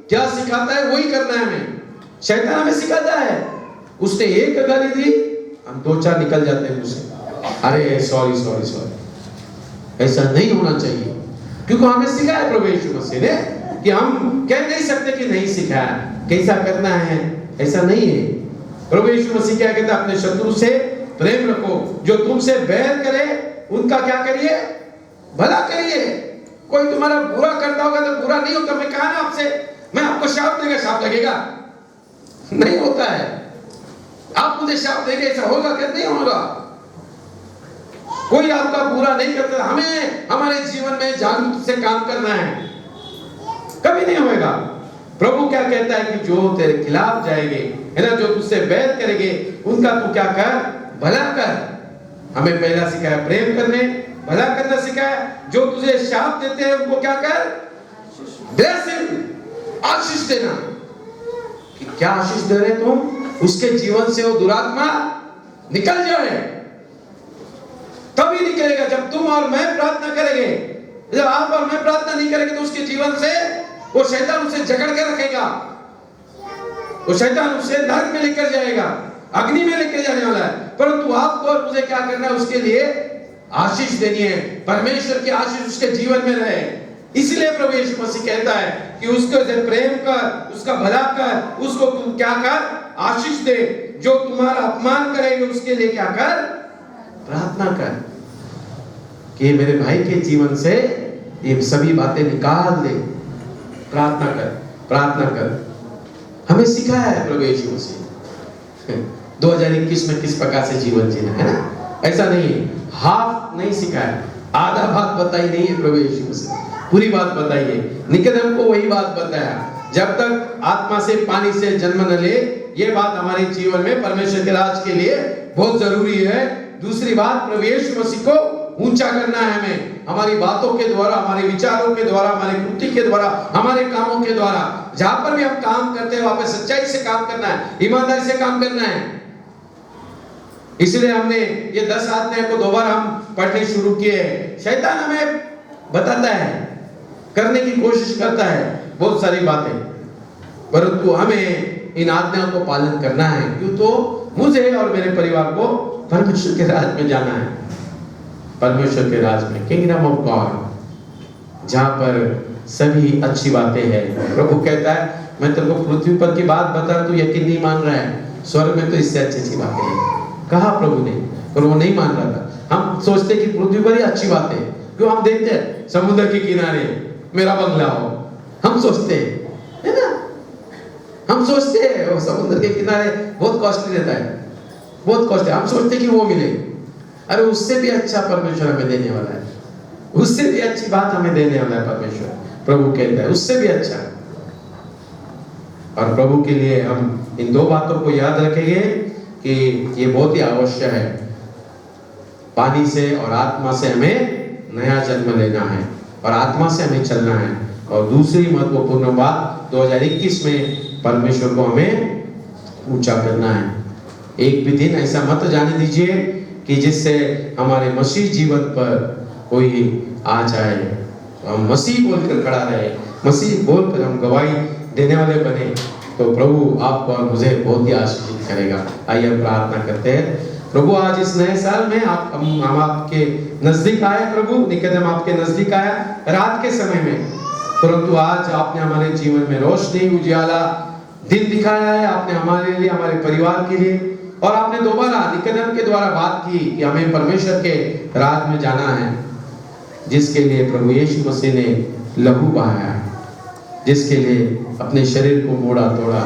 क्या सिखाता है वही करना है हमें। शैतान हमें सिखाता है, उसने एक गाली दी, हम 2-4 निकल जाते हैं मुझसे, अरे सॉरी सॉरी सॉरी। ऐसा नहीं होना चाहिए, क्योंकि हमें सिखाया प्रभु यीशु मसीह ने कि हम कह नहीं सकते कि नहीं सिखाया, कैसा करना है, ऐसा नहीं है। प्रभु यीशु मसीह क्या कहता है, अपने शत्रु से प्रेम रखो, जो तुमसे बैर करे उनका क्या करिए, भला करिए। कोई तुम्हारा बुरा करता होगा तो बुरा नहीं होता, मैं कहा ना आपसे, मैं आपको शाप देगा, शाप लगेगा नहीं होता है। आप मुझे शाप देंगे, ऐसा होगा क्या? नहीं होगा। कोई आपका बुरा नहीं करता, हमें हमारे जीवन में जागरूक से काम करना है, कभी नहीं होगा। प्रभु क्या कहता है कि जो तेरे खिलाफ जाएंगे, है ना, जो तुझसे बैर करेंगे, उनका तू क्या कर, भला कर। हमें पहला सिखाया प्रेम करने, भला करना सिखाया। जो तुझे शाप देते हैं उनको क्या कर, ब्लेसिंग, आशीष देना। कि क्या आशीष दे रहे तुम, उसके जीवन से वो दुरात्मा निकल जाए। तभी निकलेगा जब तुम और मैं प्रार्थना करेंगे। जब आप और मैं प्रार्थना नहीं करेंगे तो उसके जीवन से वो शैतान उसे जकड़ के रखेगा, वो शैतान उसे नरक में लेकर जाएगा, अग्नि में लेकर जाने वाला है। परंतु आपको और मुझे क्या करना है, उसके लिए आशीष देनी है, परमेश्वर की आशीष उसके जीवन में रहे। इसलिए प्रभु यीशु मसीह कहता है कि उसको से प्रेम कर, उसका भला कर, उसको तू क्या कर, आशीष दे। जो तुम्हारा अपमान करेंगे उसके लिए क्या कर, प्रार्थना कर कि मेरे भाई के जीवन से ये सभी बातें निकाल दे। प्रार्थना कर, प्रार्थना कर। हमें सिखाया है प्रभु यीशु मसीह 2021 में किस प्रकार से जीवन जीना है ना, ऐसा नहीं है, हाफ नहीं सिखाया, आधा बात बताई नहीं है प्रभु यीशु मसीह, पूरी बात बताई है। निकोदेम को वही बात बताया, जब तक आत्मा से पानी से जन्म न ले, ये बात हमारे जीवन में परमेश्वर के राज के लिए बहुत जरूरी है। दूसरी बात, प्रभु यीशु मसीह को ऊंचा करना है हमें, हमारी बातों के द्वारा, हमारे विचारों के द्वारा, हमारे कृति के द्वारा, हमारे कामों के द्वारा। जहां पर भी हम काम करते हैं वहां पे सच्चाई से काम करना है, ईमानदारी से काम करना है। इसलिए हमने ये 10 आज्ञाओं को दोबारा हम पढ़ने शुरू किए हैं। शैतान हमें बताता है, करने की कोशिश करता है बहुत सारी बातें, परंतु हमें इन आज्ञाओं को पालन करना है। क्यों? तो मुझे और मेरे परिवार को परमेश्वर के राज में जाना है, परमेश्वर के राज में, किंगडम ऑफ गॉड, जहां पर सभी अच्छी बातें हैं। प्रभु कहता है, मैं तेरे को पृथ्वी पर की बात बता, तू यकीन नहीं मान रहा है, स्वर्ग में तो इससे अच्छी अच्छी बातें हैं। कहा प्रभु ने, पर वो नहीं मान रहा था। हम सोचते कि पृथ्वी पर ही अच्छी बात है, क्यों? हम देखते हैं समुद्र के किनारे मेरा बंगला हो, हम सोचते हैं, है ना, हम सोचते हैं वो समुद्र के किनारे बहुत कॉस्टली रहता है, बहुत कॉस्टली, हम सोचते कि वो मिले। अरे उससे भी अच्छा परमेश्वर हमें देने वाला है, उससे भी अच्छी बात हमें देने वाला है परमेश्वर। प्रभु कहता है उससे भी अच्छा। और प्रभु के लिए हम इन 2 बातों को याद रखेंगे कि ये बहुत ही आवश्यक है, पानी से और आत्मा से हमें नया जन्म लेना है और आत्मा से हमें चलना है। और दूसरी महत्वपूर्ण बात, 2021 में परमेश्वर को हमें ऊंचा करना है। एक भी दिन ऐसा मत जाने दीजिए कि जिससे हमारे मसीह जीवन पर कोई आ जाए, हम मसीह बोलकर खड़ा रहे, मसीह बोलकर हम गवाही देने वाले बने, तो प्रभु आपको और मुझे बहुत ही आशीषित करेगा। आइए हम प्रार्थना करते हैं। प्रभु आज इस नए साल में हम आपके नजदीक आए। प्रभु निकोदेम आपके नजदीक आया रात के समय में, परंतु आज आपने हमारे जीवन में रोशनी, उजियाला दिन दिखाया है। आपने हमारे लिए, हमारे परिवार के लिए, और आपने दोबारा निकोदेम के द्वारा बात की कि हमें परमेश्वर के राज में जाना है, जिसके लिए प्रभु यीशु मसीह ने लहू बहाया, जिसके लिए अपने शरीर को मोड़ा तोड़ा।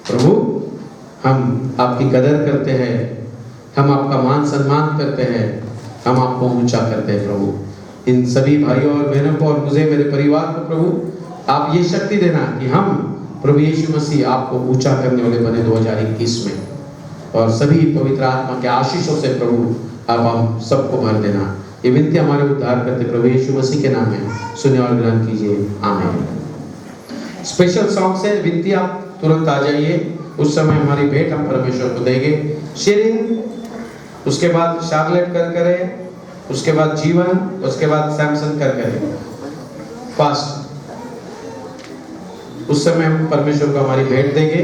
प्रभु हम आपकी कदर करते हैं, हम आपका मान सम्मान करते हैं, हम आपको ऊंचा करते हैं। प्रभु इन सभी भाइयों और बहनों को और मुझे, मेरे परिवार को प्रभु आप ये शक्ति देना कि हम प्रभु यीशु मसीह आपको ऊंचा करने वाले बने 2021 में, और सभी पवित्र आत्मा के आशीषों से प्रभु आप हम सबको भर देना। ये विनती हमारे उद्धार करते प्रभु यीशु मसीह के नाम में सुने और ग्रहण कीजिए, आमीन। स्पेशल सॉन्ग से विनती आप तुरंत आ जाइए, उस समय हमारी भेंट हम परमेश्वर को देंगे। शेरिंग, उसके बाद शार्लेट कर करें, उसके बाद जीवन, उसके बाद सैमसन कर करें, फास्ट। उस समय हम परमेश्वर को हमारी भेंट देंगे।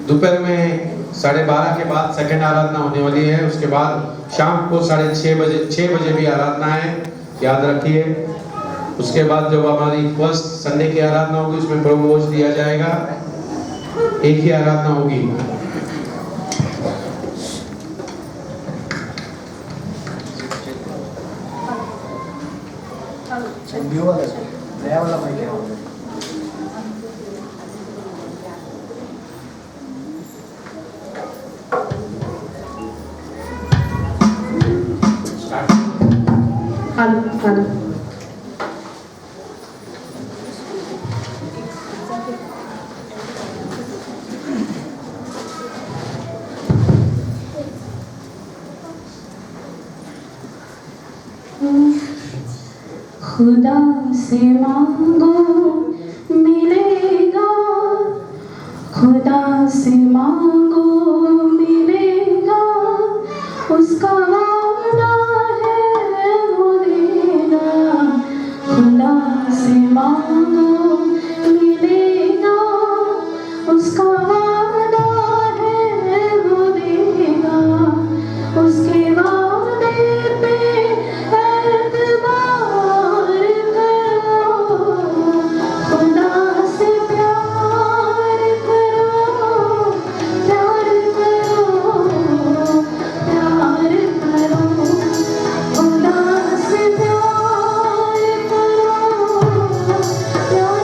दोपहर में 12:30 के बाद सेकंड आराधना होने वाली है। उसके बाद शाम को 6:30 बजे भी आराधना है, याद रखिए। उसके बाद जब हमारी फर्स्ट संडे की आराधना होगी उसमें प्रभु भोज दिया जाएगा। एक ही आराधना होगी। खुदा से मांगो मिलेगा, खुदा से मांगो मिलेगा, उसका वादा है वो देगा। खुदा से मांगो मिलेगा, उसका वादा है वो देगा। उसके वादे पे प्यार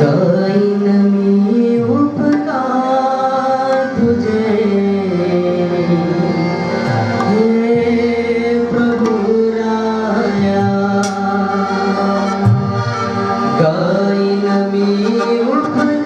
गाईन मी उपकार तुझे, हे प्रभु राया. गाईन मी उपकार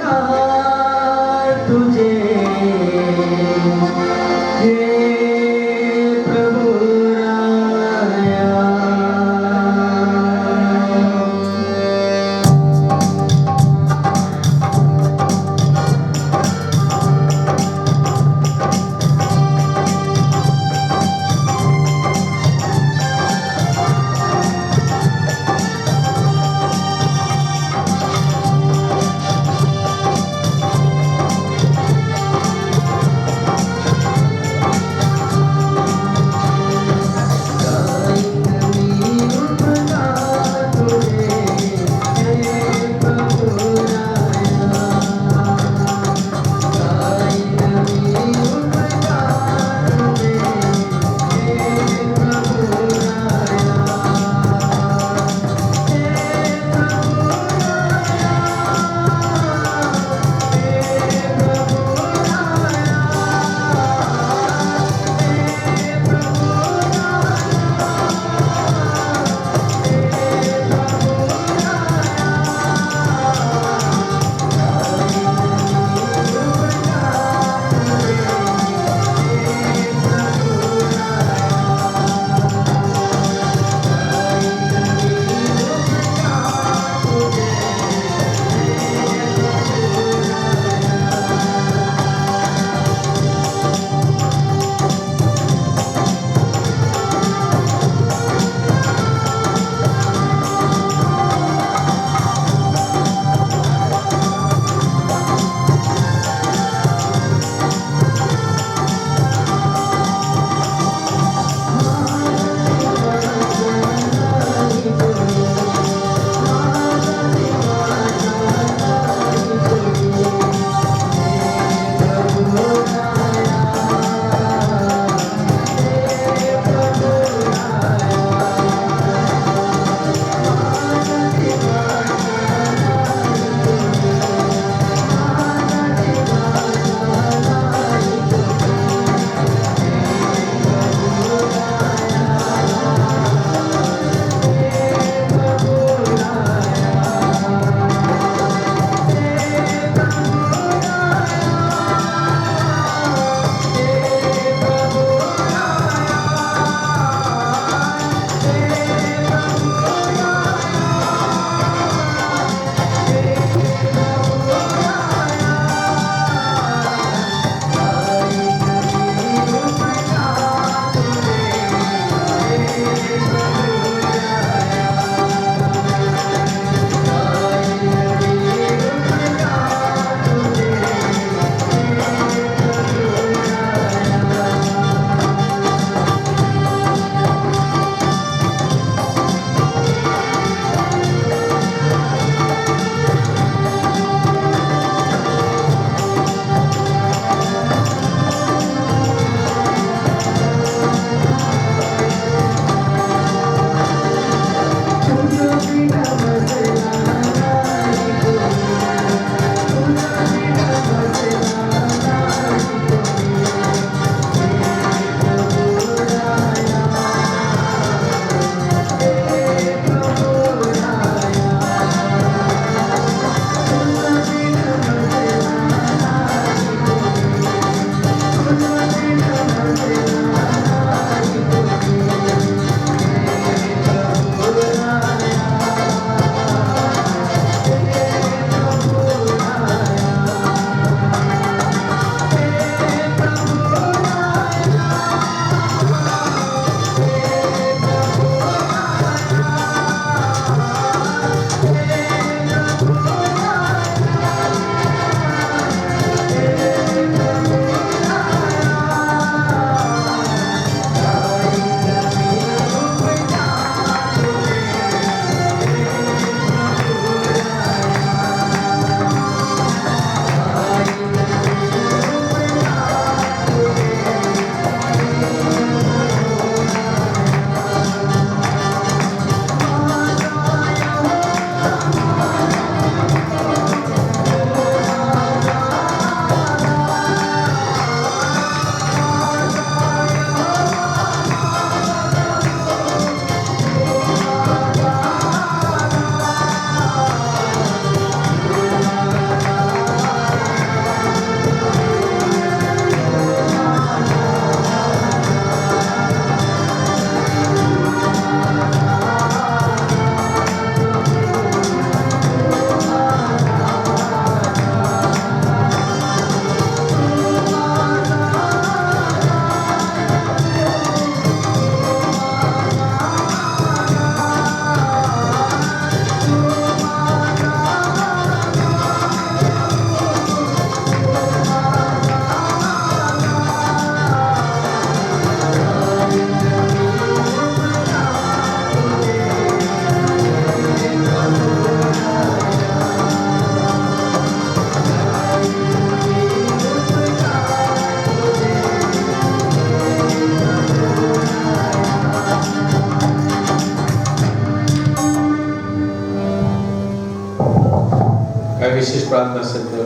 विशेष प्रार्थना सत्र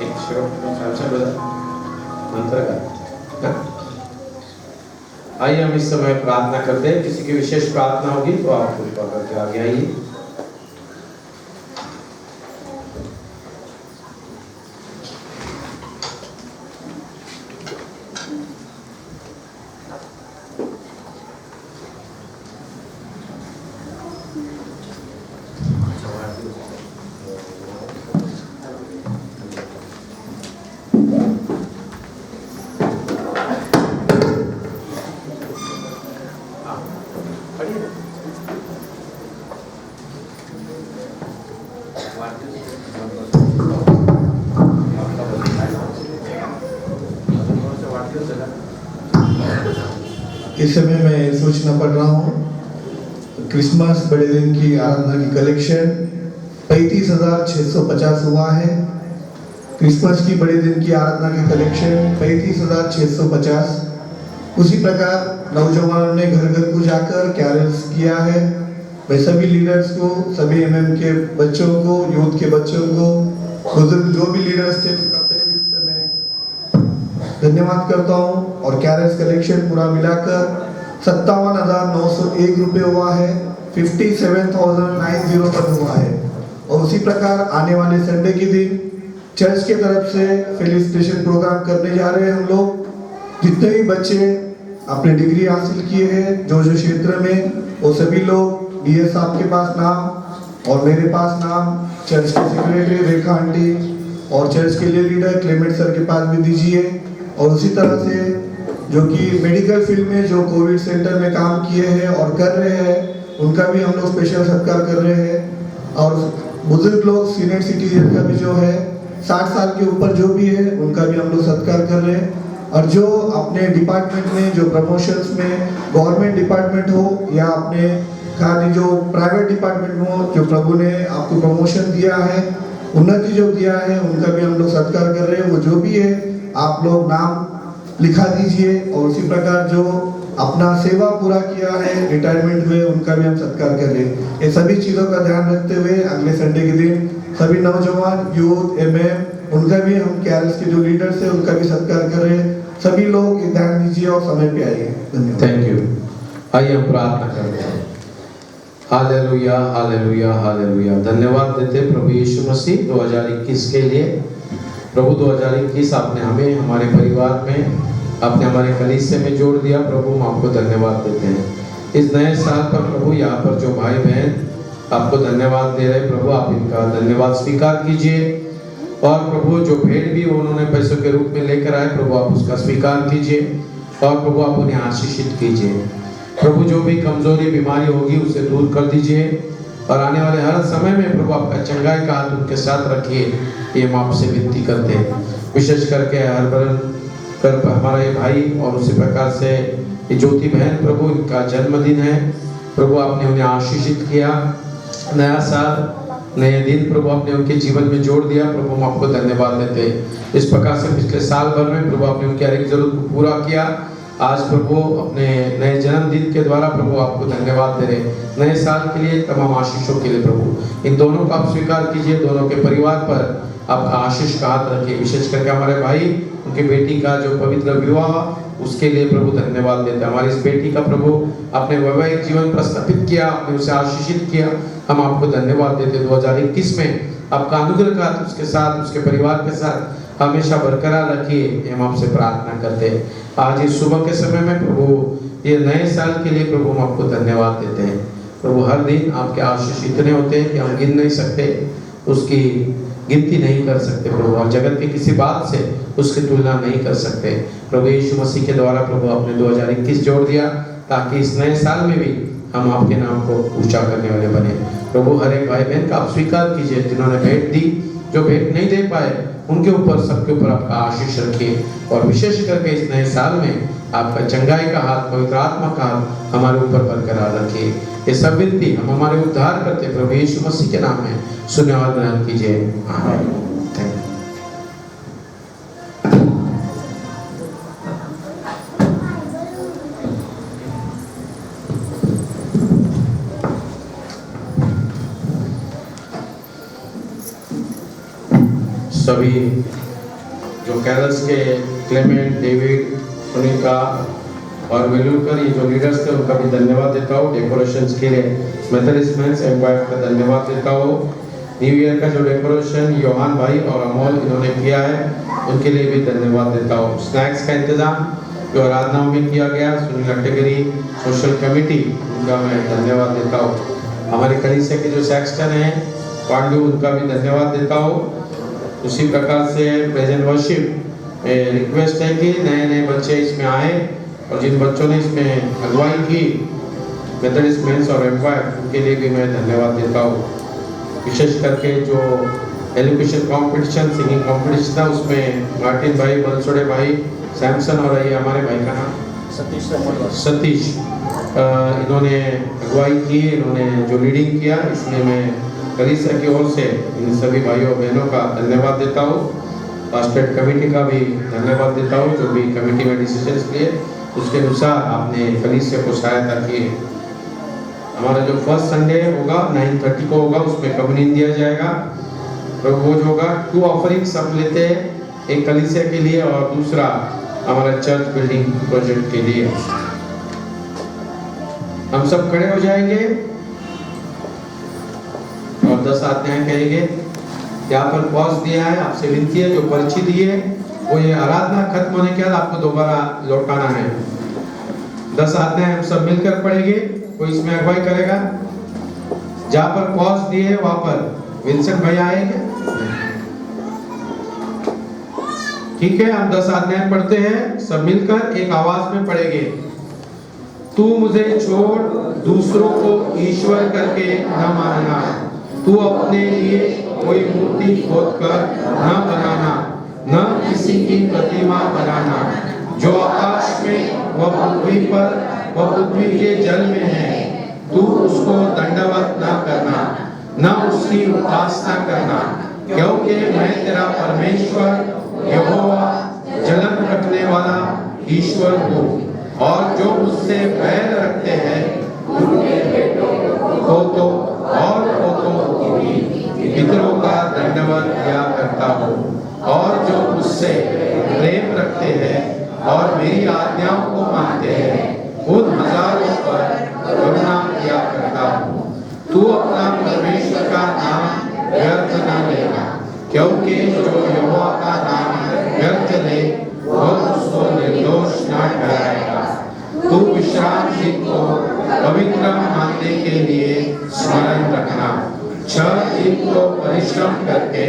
एक मंत्र का आइए हम इस समय प्रार्थना करते हैं। किसी की विशेष प्रार्थना होगी तो आप कृपा करके आगे आइए। इस समय मैं सोचना पड़ रहा हूँ क्रिसमस बड़े दिन की आराधना की कलेक्शन 35,650 हुआ है। क्रिसमस की बड़े दिन की आराधना की कलेक्शन 35,650। उसी प्रकार नौजवानों ने घर घर को जाकर कैरल्स किया है। मैं सभी लीडर्स को, सभी एमएम के बच्चों को, यूथ के बच्चों को, बुजुर्ग जो भी लीडर्स थे धन्यवाद करता हूँ। और कैरेज कलेक्शन पूरा मिलाकर 57,901 रुपये हुआ है। 57,901 पर हुआ है। और उसी प्रकार आने वाले संडे के दिन चर्च के तरफ से फेलिसिटेशन प्रोग्राम करने जा रहे हैं। हम लोग जितने भी बच्चे अपने डिग्री हासिल किए हैं जो क्षेत्र में, वो सभी लोग डीएस साहब के पास नाम और मेरे पास नाम, चर्च के सेक्रेटरी रेखा आंटी और चर्च के लिए लीडर क्लेमेंट सर के पास भी दीजिए। और उसी तरह से जो कि मेडिकल फील्ड में जो कोविड सेंटर में काम किए हैं और कर रहे हैं, उनका भी हम लोग स्पेशल सत्कार कर रहे हैं। और बुजुर्ग लोग, सीनियर सिटीजन का भी जो है 60 साल के ऊपर जो भी है, उनका भी हम लोग सत्कार कर रहे हैं। और जो अपने डिपार्टमेंट में, जो प्रमोशंस में, गवर्नमेंट डिपार्टमेंट हो या अपने खाली जो प्राइवेट डिपार्टमेंट में हो, जो प्रभु ने आपको प्रमोशन दिया है, उन्नति जो दिया है, उनका भी हम लोग सत्कार कर रहे हैं। वो जो भी है आप लोग नाम लिखा दीजिए। और उसी प्रकार जो अपना सेवा पूरा किया है रिटायरमेंट में, उनका भी हम सत्कार कर रहे हैं। ये सभी चीज़ों का ध्यान रखते हुए अगले संडे के दिन सभी नौजवान, यूथ, एमएम, उनका भी हम कैरल्स के जो लीडर्स हैं उनका भी सत्कार कर रहे हैं। सभी लोग ध्यान दीजिए और समय पे आइए। धन्यवाद। Thank you. आइए हम प्रार्थना करते हैं। Hallelujah, hallelujah, hallelujah. धन्यवाद देते प्रभु यीशु मसीह 2021 के लिए। प्रभु 2021 आपने हमें, हमारे परिवार में, आपने हमारे कलीसिया में जोड़ दिया। प्रभु हम आपको धन्यवाद देते हैं इस नए साल पर। प्रभु यहाँ पर जो भाई बहन आपको धन्यवाद दे रहे, प्रभु आप इनका धन्यवाद स्वीकार कीजिए। और प्रभु जो भेंट भी उन्होंने पैसों के रूप में लेकर आए, प्रभु आप उसका स्वीकार कीजिए। और प्रभु आप उन्हें आशीषित कीजिए। प्रभु जो भी कमजोरी, बीमारी होगी उसे दूर कर दीजिए। और आने वाले हर समय में प्रभु आपका चंगाई का हाथ उनके साथ रखिए, ये हम आपसे विनती करते हैं। विशेष करके हरबरन कर हमारा ये भाई और उसी प्रकार से ये ज्योति बहन, प्रभु इनका जन्मदिन है। प्रभु आपने उन्हें आशीषित किया। नया साल, नए दिन प्रभु आपने उनके जीवन में जोड़ दिया। प्रभु हम आपको धन्यवाद देते हैं। इस प्रकार से पिछले साल भर में प्रभु आपने उनकी हर एक जरूरत को पूरा किया। आज प्रभु अपने नए जन्मदिन के द्वारा प्रभु आपको धन्यवाद दे रहे हैं। नए साल के लिए, तमाम आशीषों के लिए प्रभु इन दोनों को आप स्वीकार कीजिए। दोनों के परिवार पर आपका आशीष का हाथ रखिए। विशेष करके हमारे भाई, उनकी बेटी का जो पवित्र विवाह, उसके लिए प्रभु धन्यवाद देते हैं। हमारी इस बेटी का प्रभु अपने वैवाहिक जीवन प्रस्थापित किया, आपने उसे आशीषित किया। हम आपको धन्यवाद देते हैं। 2021 में आपका अनुग्रह का उसके साथ, उसके परिवार के साथ हमेशा बरकरार रखिए, हम आपसे प्रार्थना करते हैं। आज इस सुबह के समय में प्रभु ये नए साल के लिए प्रभु हम आपको धन्यवाद देते हैं। प्रभु हर दिन आपके आशीष इतने होते हैं कि हम गिन नहीं सकते, उसकी गिनती नहीं कर सकते। प्रभु हम जगत की किसी बात से उसकी तुलना नहीं कर सकते। प्रभु यीशु मसीह के द्वारा प्रभु आपने 2021 जोड़ दिया, ताकि इस नए साल में भी हम आपके नाम को ऊंचा करने वाले बने। प्रभु हर एक भाई बहन का आप स्वीकार कीजिए, जिन्होंने भेंट दी, जो भेंट नहीं दे पाए, उनके ऊपर, सबके ऊपर आपका आशीष रखिए। और विशेष करके इस नए साल में आपका चंगाई का हाथ, पवित्र आत्मा का हाथ हमारे ऊपर बरकरार रखिए। ये सब विनती हम हमारे उद्धार करते प्रभु यीशु मसीह के नाम में सुने और ग्रहण कीजिए। आमीन। Thank you. सभी जो कैरल्स के क्लेमेंट, डेविड, सुनीता और वेलुलकर, ये जो लीडर्स थे उनका भी धन्यवाद देता हूँ। डेकोरेशंस के लिए मेथोडिस्ट मेंस एम्पायर का धन्यवाद देता हूँ। न्यू ईयर का जो डेकोरेशन योहान भाई और अमोल इन्होंने किया है, उनके लिए भी धन्यवाद देता हूँ। स्नैक्स का इंतजाम जो आराधनाओं में किया गया, सुनील अट्टेगिरी सोशल कमेटी, उनका मैं धन्यवाद देता हूँ। हमारे कलीसिया के जो सेक्स्टन हैं पांडु, उनका भी धन्यवाद देता हूँ। उसी प्रकार से प्रेजेंट वर्शिप रिक्वेस्ट है कि नए नए बच्चे इसमें आए और जिन बच्चों ने इसमें अगुवाई की मेथोडिस्ट मेंस और एम्पायर, उनके लिए भी मैं धन्यवाद देता हूँ। विशेष करके जो एजुकेशन कंपटीशन, सिंगिंग कंपटीशन था, उसमें मार्टिन भाई, बंसोड़े भाई, सैमसन और ये हमारे भाई का नाम सतीश, इन्होंने अगुवाई की, इन्होंने जो लीडिंग किया, इसमें मैं कलीसिया की ओर से इन सभी भाइयों बहनों का धन्यवाद देता हूँ। पास्टेट कमेटी का भी धन्यवाद देता हूँ, जो भी कमेटी में डिसीजंस लिए उसके अनुसार आपने कलीसिया को सहायता की है। हमारा जो फर्स्ट संडे होगा 9:30 को होगा, उसमें कम्युनियन दिया जाएगा। तो वो जो होगा 2 ऑफरिंग सब लेते हैं, एक कलीसिया के लिए और दूसरा हमारा चर्च बिल्डिंग प्रोजेक्ट के लिए। हम सब खड़े हो जाएंगे और 10 आज्ञाएं कहेंगे। यहाँ पर पॉज दिया है, आपसे विनती है जो पर्ची दी है वो ये आराधना खत्म होने के बाद आपको दोबारा लौटाना है। 10 आज्ञाएं हम सब मिलकर पढ़ेंगे। कोई इसमें अगुवाई करेगा? जहाँ पर पॉज दिए है वहां पर विंसेंट भैया आएंगे। ठीक है, हम 10 आज्ञाएं पढ़ते हैं, सब मिलकर एक आवाज में पढ़ेंगे। तू मुझे छोड़ दूसरों को ईश्वर करके न मानना, तू अपने लिए कोई मूर्ति खोदकर न बनाना, न किसी की प्रतिमा बनाना। जो आकाश में व पृथ्वी पर व पृथ्वी के जल में है, तू उसको दंडवत न करना, न उसकी उपासना करना, क्योंकि मैं तेरा परमेश्वर यहोवा जलन रखने वाला ईश्वर हूँ। और जो मुझसे बैर रखते हैं उनके बेटों पोतों और पोतों की पितरों का दंडवत किया करता हूँ। और जो मुझसे प्रेम रखते हैं और मेरी आज्ञाओं को मानते हैं, उन हजारों पर करुणा किया करता हूँ। तू अपना परमेश्वर का नाम व्यर्थ न लेगा, क्योंकि जो यहोवा का नाम व्यर्थ ले वह उसको निर्दोष न ठहराएगा। तू विश्राम दिन को पवित्र मानने के लिए स्मरण रखना। 6 दिन को परिश्रम करके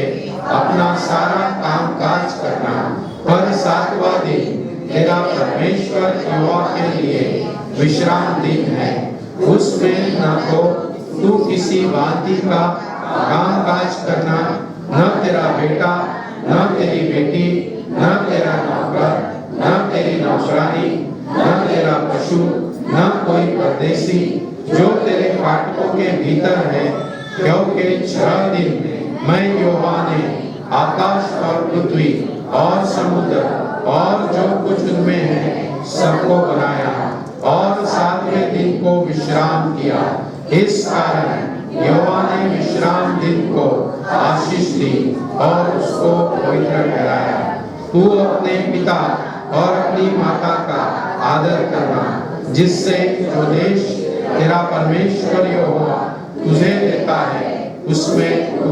अपना सारा काम काज करना, पर 7वां दिन तेरा परमेश्वर यहोवा के लिए विश्राम दिन है। उसमें न तो तू किसी भांति का काम काज करना, न तेरा बेटा, न तेरी बेटी, न तेरा नौकर, न तेरी नौकरानी, न तेरा पशु, न कोई परदेसी जो तेरे फाटकों के भीतर है, क्योंकि 6 दिन मैं यहोवा ने आकाश और पृथ्वी और समुद्र और जो कुछ उनमें है सबको बनाया और 7वें दिन को विश्राम किया। इस कारण यहोवा ने विश्राम दिन को आशीष दी और उसको पवित्र ठहराया। तू अपने पिता और अपनी माता का आदर करना, जिससे जो देश तेरा परमेश्वर यहोवा तुझे देता है उसमें तू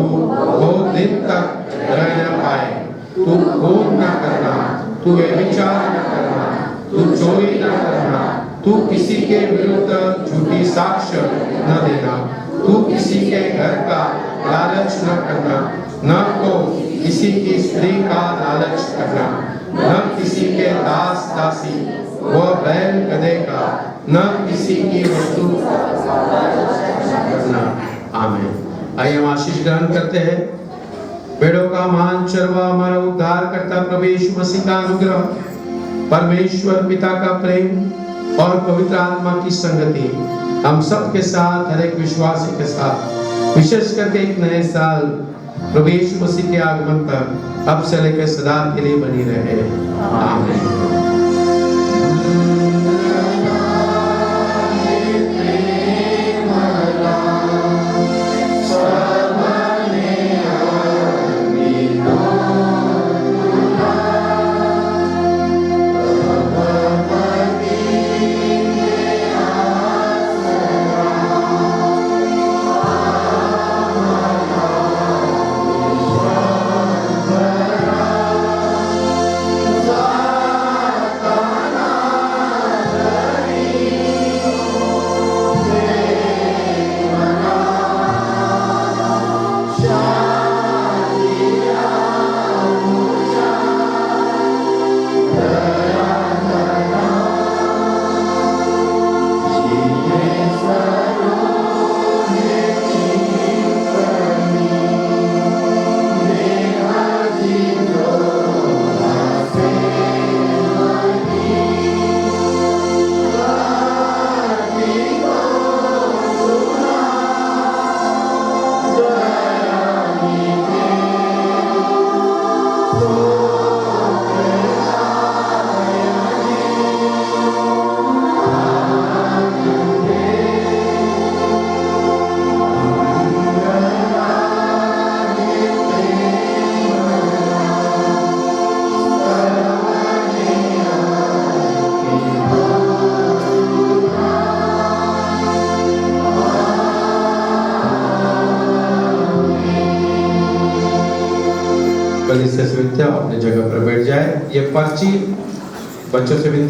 2 दिन तक रह न पाए। तू खून न करना, तू व्यभिचार न करना, तू चोरी न करना, तू किसी के विरुद्ध झूठी साक्ष्य न देना, तू किसी के घर का लालच न करना, न तो किसी की स्त्री का लालच करना, न किसी के दास दासी व बैल गधे का, न किसी की वस्तु करना। आमीन। आइए हम आशीष ग्रहण करते हैं। पेड़ों का महान चरवा हमारा उद्धार करता प्रभु यीशु मसीह का अनुग्रह, परमेश्वर पिता का प्रेम और पवित्र आत्मा की संगति हम सब के साथ, हर एक विश्वासी के साथ, विशेष करके एक नए साल प्रभु यीशु मसीह के आगमन तक अब से लेकर सदा के लिए बनी रहे। आमीन। Amen. बलि से विनती है, अपनी जगह पर बैठ जाए। ये पर्ची बच्चों से विनती